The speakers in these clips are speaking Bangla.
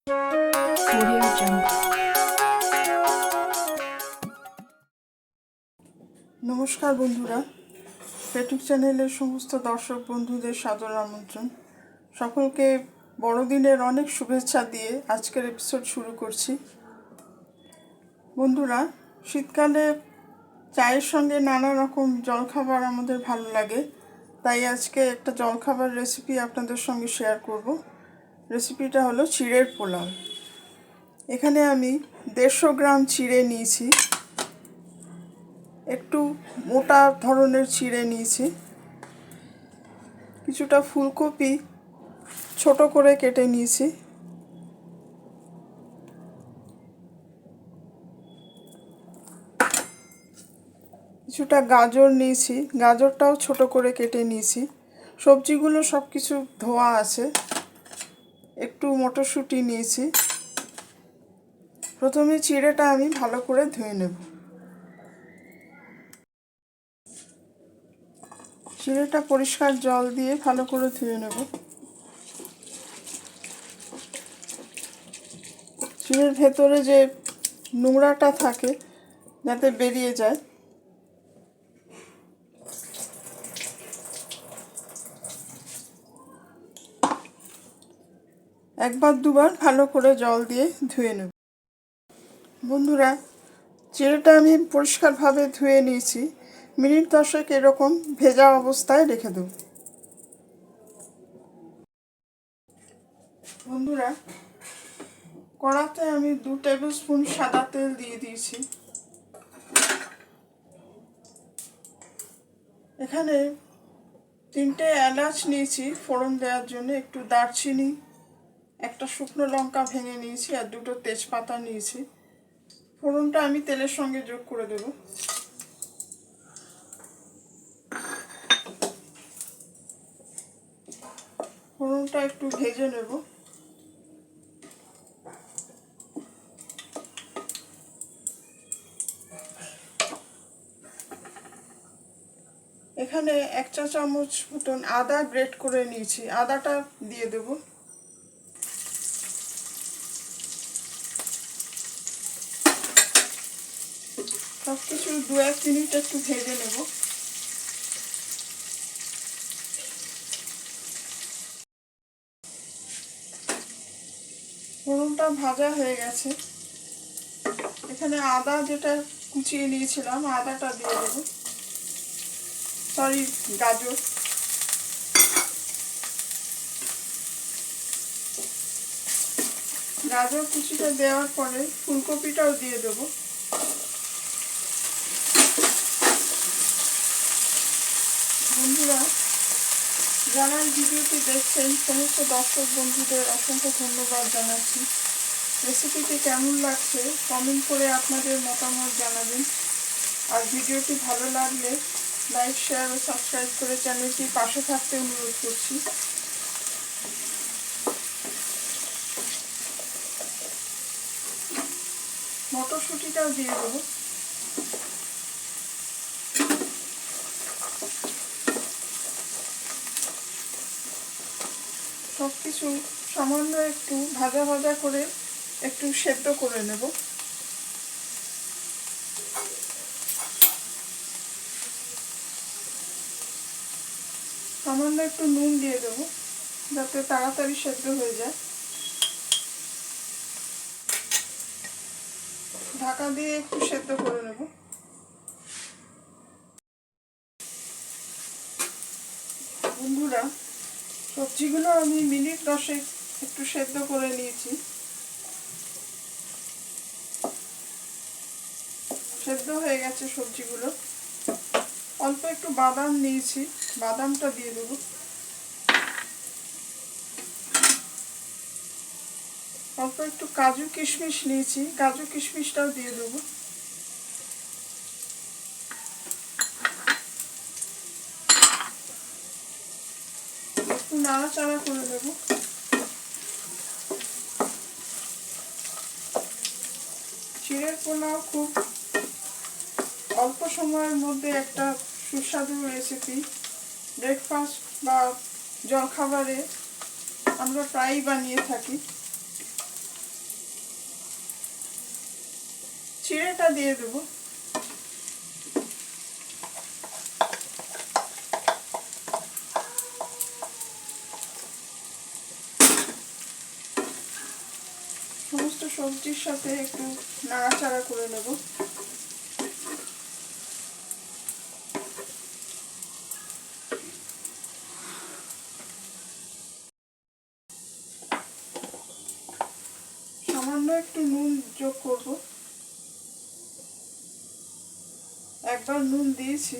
Audio Jungle. নমস্কার বন্ধুরা, পেটুক চ্যানেলের সমস্ত দর্শক বন্ধুদের সাদর আমন্ত্রণ। সকলকে বড়দিনের অনেক শুভেচ্ছা দিয়ে আজকের এপিসোড শুরু করছি। বন্ধুরা, শীতকালে চায়ের সঙ্গে নানা রকম জলখাবার আমাদের ভালো লাগে, তাই আজকে একটা জলখাবার রেসিপি আপনাদের সঙ্গে শেয়ার করব। রেসিপিটা হলো চিড়ের পোলাও। এখানে আমি 150 গ্রাম চিড়ে নিয়েছি, একটু মোটা ধরনের চিড়ে নিয়েছি, কিছুটা ফুলকপি ছোট করে কেটে নিয়েছি, কিছুটা গাজর নিয়েছি, গাজরটাও ছোট করে কেটে নিয়েছি। সবজিগুলো সব কিছু ধোয়া আছে। একটু মটরশুঁটি নিয়েছি। প্রথমে চিড়েটা আমি ভালো করে ধুয়ে নেব। চিড়েটা পরিষ্কার জল দিয়ে ভালো করে ধুয়ে নেব। চিড়ের ভেতরে যে নোংরাটা থাকে যাতে বেরিয়ে যায়। একবার দুবার ভালো করে জল দিয়ে ধুয়ে নেব। বন্ধুরা, চিড়েটা আমি পরিষ্কারভাবে ধুয়ে নিয়েছি। মিনিট 10 এরকম ভেজা অবস্থায় রেখে দেব। বন্ধুরা, কড়াতে আমি 2 টেবিল স্পুন সাদা তেল দিয়ে দিয়েছি। এখানে 3টে এলাচ নিয়েছি ফোড়ন দেওয়ার জন্য, একটু দারচিনি, একটা শুকনো লঙ্কা ভেঙে নিয়েছি আর 2টো তেজপাতা নিয়েছি। ফোড়নটা আমি তেলের সঙ্গে যোগ করে দেব। ফোড়নটা একটু ভেজে নেব। এখানে 1 চা চামচ মতন আদা গ্রেট করে নিয়েছি, আদাটা দিয়ে দেব। সব কিছু 2-1 মিনিট একটু ভেজে নেব। ফোড়নটা ভাজা হয়ে গেছে। এখানে আদা যেটা কুচিয়ে নিয়েছিলাম আদাটা দিয়ে দেব, সরি গাজর। গাজর কুচিটা দেওয়ার পরে ফুলকপিটাও দিয়ে দেব। বন্ধুরা, যারা এই ভিডিওটি দেখছেন সমস্ত দর্শক বন্ধুদের অসংখ্য ধন্যবাদ জানাচ্ছি। রেসিপিটি কেমন লাগছে কমেন্ট করে আপনাদের মতামত জানাবেন। আর ভিডিওটি ভালো লাগলে লাইক, শেয়ার ও সাবস্ক্রাইব করে চ্যানেলটির পাশে থাকতে অনুরোধ করছি। মটরশুঁটিটাও দিয়ে দেবো। সব কিছু সামান্য একটু ভাজা ভাজা করে একটু সেদ্ধ করে নেব। সামান্য একটু নুন দিয়ে দেবো যাতে তাড়াতাড়ি সেদ্ধ হয়ে যায়। ঢাকা দিয়ে একটু সেদ্ধ করে নেব। বন্ধুরা, সবজিগুলো আমি মিনিট 10 একটু সেদ্ধ করে নিয়েছি। সেদ্ধ হয়ে গেছে সবজিগুলো। অল্প একটু বাদাম নিয়েছি, বাদামটা দিয়ে দেবো। অল্প একটু কাজু কিশমিশ নিয়েছি, কাজু কিশমিশটাও দিয়ে দেবো। একটু নাড়াচাড়া করে দেব। চিড়ের পোলাও খুব অল্প সময়ের মধ্যে একটা সুস্বাদু রেসিপি। ব্রেকফাস্ট বা জলখাবারে আমরা প্রায়ই বানিয়ে থাকি। চিড়েটা দিয়ে দেবো। সমস্ত সবজির সাথে একটু নাড়াচাড়া করে নেব। সামান্য একটু নুন যোগ করব। একবার নুন দিয়েছি।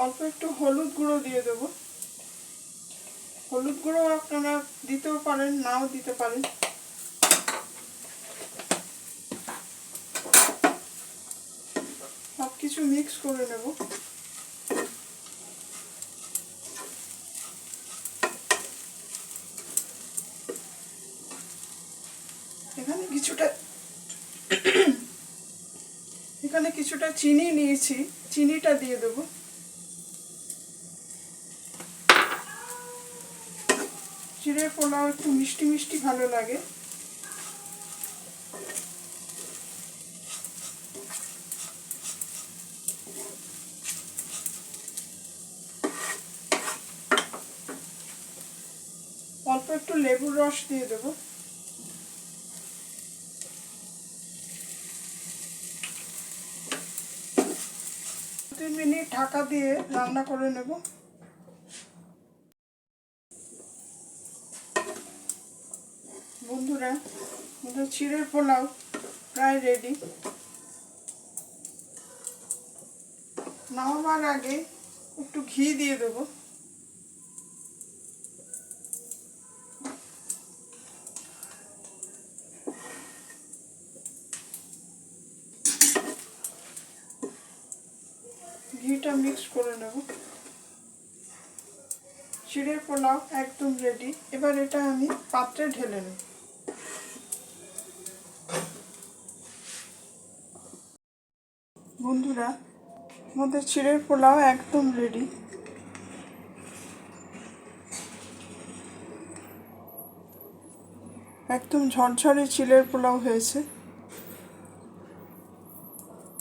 অল্প একটু হলুদ গুঁড়ো দিয়ে দেব। হলুদ গুঁড়ো আপনারা দিতেও পারেন, নাও দিতে পারেন। সব কিছু মিক্স করে নেব। এখানে কিছুটা চিনি নিয়েছি, চিনিটা দিয়ে দেব। চিড়ের পোলাও একটু মিষ্টি মিষ্টি ভালো লাগে। অল্প একটু লেবুর রস দিয়ে দেব। 2-3 মিনিট ঢাকা দিয়ে রান্না করে নেব। বন্ধুরা, আমাদের চিড়ের পোলাও প্রায় রেডি। নামাবার আগে একটু ঘি দিয়ে দেব। ঘিটা মিক্স করে নেব। চিড়ের পোলাও একদম রেডি। এবার এটা আমি পাত্রে ঢেলে নেব। বন্ধুরা, আমাদের চিড়ের পোলাও একদম রেডি। একদম ঝরঝরে চিড়ের পোলাও হয়েছে।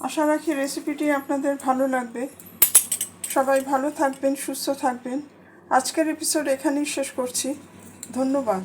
আশা রাখি রেসিপিটি আপনাদের ভালো লাগবে। সবাই ভালো থাকবেন, সুস্থ থাকবেন। আজকের এপিসোড এখানেই শেষ করছি। ধন্যবাদ।